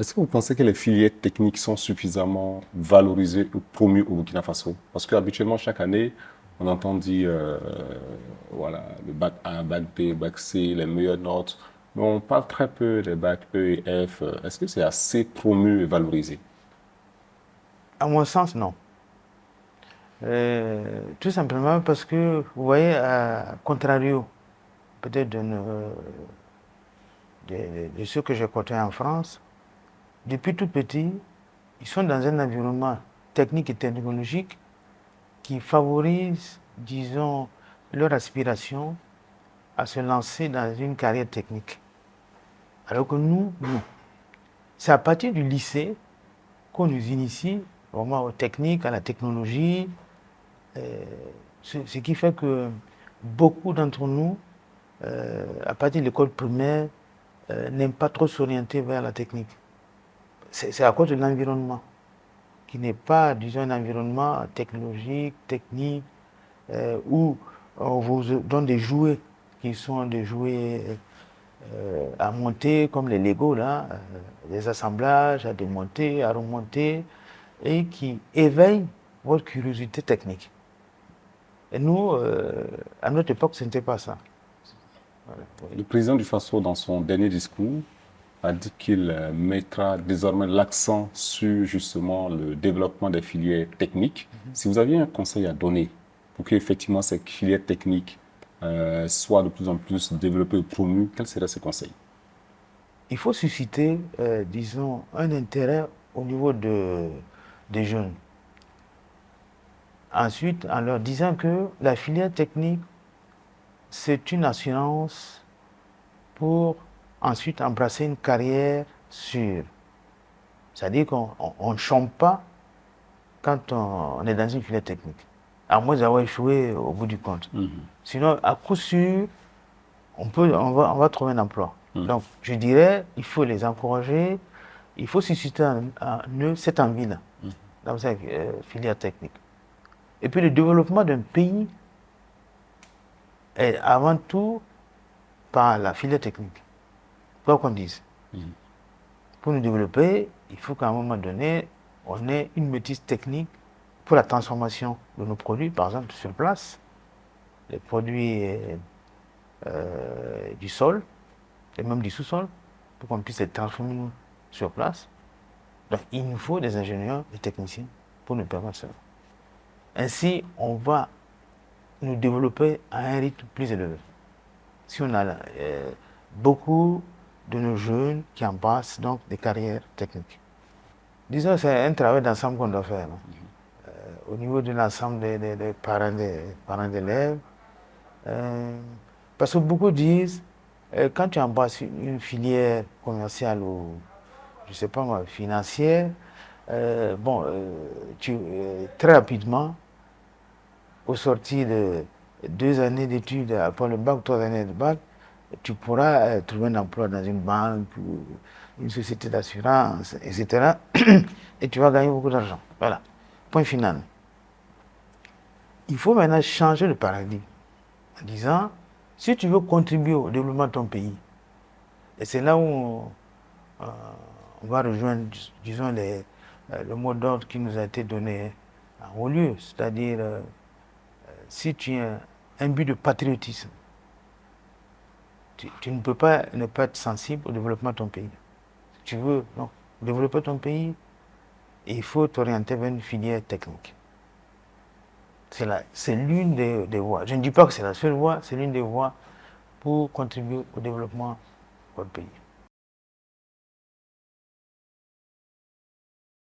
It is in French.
Est-ce que vous pensez que les filières techniques sont suffisamment valorisées ou promues au Burkina Faso? Parce qu'habituellement, chaque année, on entend dire, voilà, le bac A, bac B, bac C, les meilleures notes. Mais on parle très peu des bacs E et F. Est-ce que c'est assez promu et valorisé? À mon sens, non. Tout simplement parce que, vous voyez, à contrario, peut-être de ceux que j'ai côtoyés en France, depuis tout petit, ils sont dans un environnement technique et technologique qui favorise, disons, leur aspiration à se lancer dans une carrière technique. Alors que nous, non. C'est à partir du lycée qu'on nous initie vraiment aux techniques, à la technologie, ce qui fait que beaucoup d'entre nous, à partir de l'école primaire, n'aiment pas trop s'orienter vers la technique. C'est à cause de l'environnement, qui n'est pas, disons, un environnement technologique, technique, où on vous donne des jouets qui sont des jouets à monter, comme les Lego, là, des assemblages à démonter, à remonter, et qui éveillent votre curiosité technique. Et nous, à notre époque, ce n'était pas ça. Voilà, oui. Le président du Faso, dans son dernier discours, a dit qu'il mettra désormais l'accent sur justement le développement des filières techniques. Si vous aviez un conseil à donner pour qu'effectivement ces filières techniques soient de plus en plus développées et promues, quel serait ce conseil? Il faut susciter, disons, un intérêt au niveau des jeunes. Ensuite, en leur disant que la filière technique, c'est une assurance pour ensuite embrasser une carrière sûre. C'est-à-dire qu'on ne chôme pas quand on est dans une filière technique, à moins d'avoir échoué au bout du compte. Sinon, à coup sûr, on va trouver un emploi. Donc, je dirais, il faut les encourager, il faut susciter en eux cette envie-là, dans cette filière technique. Et puis, le développement d'un pays est avant tout par la filière technique. Quoi qu'on dise. Pour nous développer, il faut qu'à un moment donné, on ait une maîtrise technique pour la transformation de nos produits, par exemple sur place, les produits du sol et même du sous-sol, pour qu'on puisse les transformer sur place. Donc il nous faut des ingénieurs, des techniciens pour nous permettre cela. Ainsi, on va nous développer à un rythme plus élevé. Si on a beaucoup de nos jeunes qui embrassent donc des carrières techniques. Disons, c'est un travail d'ensemble qu'on doit faire. Au niveau de l'ensemble des parents d'élèves. Parce que beaucoup disent, quand tu embrasses une filière commerciale ou, je ne sais pas moi, financière, très rapidement, au sortir de 2 années d'études, après le bac, 3 années de bac, tu pourras trouver un emploi dans une banque ou une société d'assurance, etc. Et tu vas gagner beaucoup d'argent. Voilà. Point final. Il faut maintenant changer le paradigme en disant, si tu veux contribuer au développement de ton pays, et c'est là où on va rejoindre, disons, le mot d'ordre qui nous a été donné en haut lieu, c'est-à-dire, si tu as un but de patriotisme, tu ne peux pas ne pas être sensible au développement de ton pays. Si tu veux donc, développer ton pays, il faut t'orienter vers une filière technique. C'est l'une des voies. Je ne dis pas que c'est la seule voie, c'est l'une des voies pour contribuer au développement de votre pays.